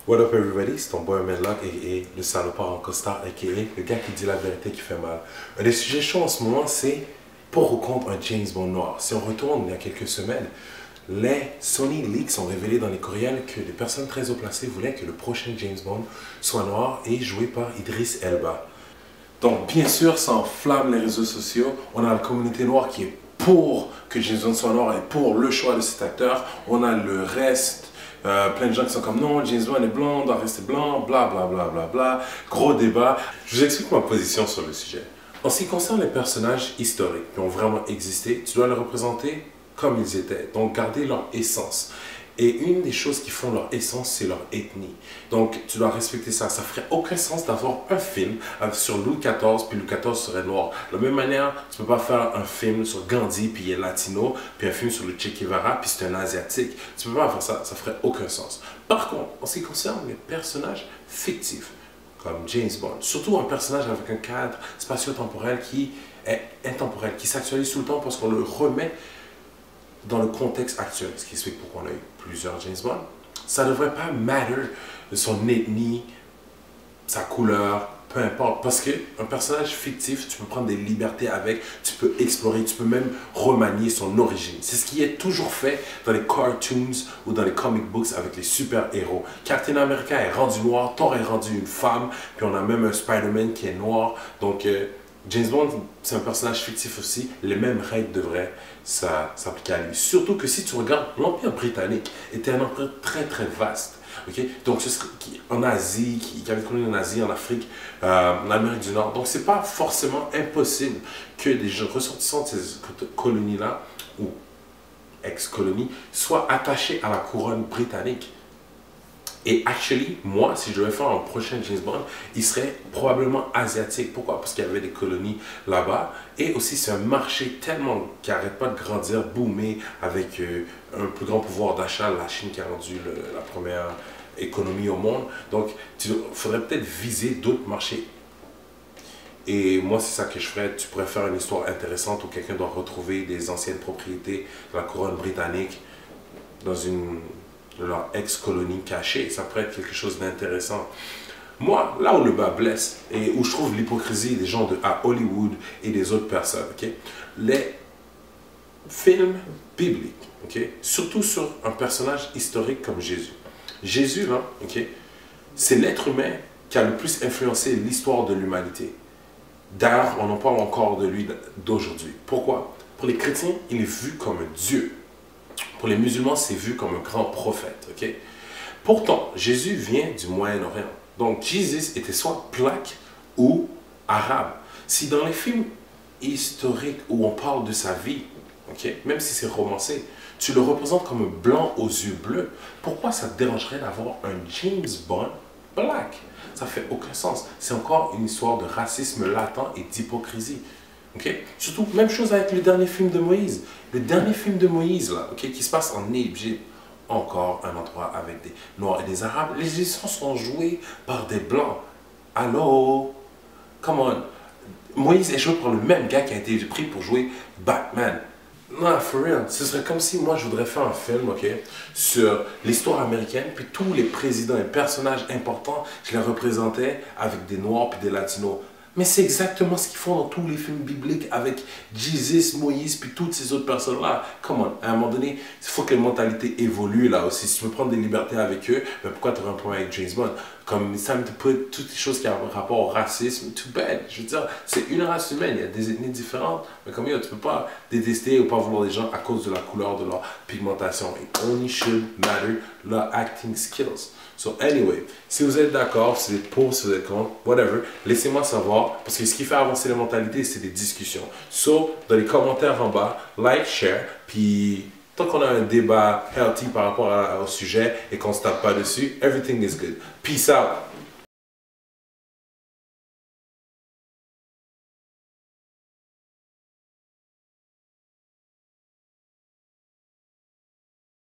What up everybody, c'est ton boy Medlock et le salopard en costard aka le gars qui dit la vérité qui fait mal. Un des sujets chauds en ce moment c'est pour ou contre un James Bond noir. Si on retourne il y a quelques semaines, les Sony Leaks ont révélé dans les courriels que des personnes très haut placées voulaient que le prochain James Bond soit noir et joué par Idris Elba. Donc bien sûr ça enflamme les réseaux sociaux, on a la communauté noire qui est pour que James Bond soit noir et pour le choix de cet acteur, on a le reste. Plein de gens qui sont comme non, James Bond est blanc, doit rester blanc, bla bla bla bla bla. Gros débat. Je vous explique ma position sur le sujet. En ce qui concerne les personnages historiques qui ont vraiment existé, tu dois les représenter comme ils étaient, donc garder leur essence. Et une des choses qui font leur essence, c'est leur ethnie. Donc, tu dois respecter ça. Ça ferait aucun sens d'avoir un film sur Louis XIV, puis Louis XIV serait noir. De la même manière, tu ne peux pas faire un film sur Gandhi, puis il est latino, puis un film sur le Che Guevara, puis c'est un asiatique. Tu ne peux pas faire ça. Ça ferait aucun sens. Par contre, en ce qui concerne les personnages fictifs, comme James Bond, surtout un personnage avec un cadre spatio-temporel qui est intemporel, qui s'actualise tout le temps parce qu'on le remet dans le contexte actuel, ce qui explique pourquoi on a eu plusieurs James Bond. Ça ne devrait pas matter de son ethnie, sa couleur, peu importe. Parce qu'un personnage fictif, tu peux prendre des libertés avec, tu peux explorer, tu peux même remanier son origine. C'est ce qui est toujours fait dans les cartoons ou dans les comic books avec les super-héros. Captain America est rendu noir, Thor est rendu une femme, puis on a même un Spider-Man qui est noir. Donc, James Bond, c'est un personnage fictif aussi. Les mêmes règles devraient s'appliquer à lui. Surtout que si tu regardes, l'Empire britannique était un empire très très vaste. Okay? Donc, en Asie, qui avait colonisé en Asie, en Afrique, en Amérique du Nord. Donc, c'est pas forcément impossible que des ressortissants de ces colonies-là, ou ex-colonies, soient attachés à la couronne britannique. Et actually, moi, si je devais faire un prochain James Bond, il serait probablement asiatique. Pourquoi? Parce qu'il y avait des colonies là-bas. Et aussi, c'est un marché tellement qui n'arrête pas de grandir, boomer, avec un plus grand pouvoir d'achat. La Chine qui a rendu la première économie au monde. Donc, il faudrait peut-être viser d'autres marchés. Et moi, c'est ça que je ferais. Tu pourrais faire une histoire intéressante où quelqu'un doit retrouver des anciennes propriétés de la couronne britannique dans leur ex-colonie cachée. Ça pourrait être quelque chose d'intéressant. Moi, là où le bas blesse et où je trouve l'hypocrisie des gens à Hollywood et des autres personnes, okay, les films bibliques, okay, surtout sur un personnage historique comme Jésus. Jésus, là, okay, c'est l'être humain qui a le plus influencé l'histoire de l'humanité. D'ailleurs, on en parle encore de lui d'aujourd'hui. Pourquoi? Pour les chrétiens, il est vu comme un Dieu. Pour les musulmans, c'est vu comme un grand prophète. Okay? Pourtant, Jésus vient du Moyen-Orient. Donc, Jésus était soit black ou arabe. Si dans les films historiques où on parle de sa vie, okay, même si c'est romancé, tu le représentes comme un blanc aux yeux bleus, pourquoi ça te dérangerait d'avoir un James Bond black? Ça fait aucun sens. C'est encore une histoire de racisme latent et d'hypocrisie. Okay? Surtout, même chose avec le dernier film de Moïse. Le dernier film de Moïse, là, okay, qui se passe en Égypte, encore un endroit avec des Noirs et des Arabes. Les Égyptiens sont joués par des Blancs. Allô? Come on. Moïse est joué par le même gars qui a été pris pour jouer Batman. Non, for real. Ce serait comme si moi, je voudrais faire un film, okay, sur l'histoire américaine, puis tous les présidents et personnages importants, je les représentais avec des Noirs puis des Latinos. Mais c'est exactement ce qu'ils font dans tous les films bibliques avec Jésus, Moïse, puis toutes ces autres personnes-là. Come on, à un moment donné, il faut que les mentalités évoluent là aussi. Si tu veux prendre des libertés avec eux, ben pourquoi tu aurais un problème avec James Bond? Comme ça me put toutes les choses qui ont rapport au racisme, too bad. Je veux dire, c'est une race humaine, il y a des ethnies différentes. Mais comme tu peux pas détester ou pas vouloir des gens à cause de la couleur de leur pigmentation. It only should matter leur acting skills. So anyway, si vous êtes d'accord, si vous êtes pour, si vous êtes contre, whatever, laissez-moi savoir, parce que ce qui fait avancer les mentalités, c'est des discussions. So, dans les commentaires en bas, like, share, puis tant qu'on a un débat healthy par rapport au sujet et qu'on ne se tape pas dessus, everything is good. Peace out!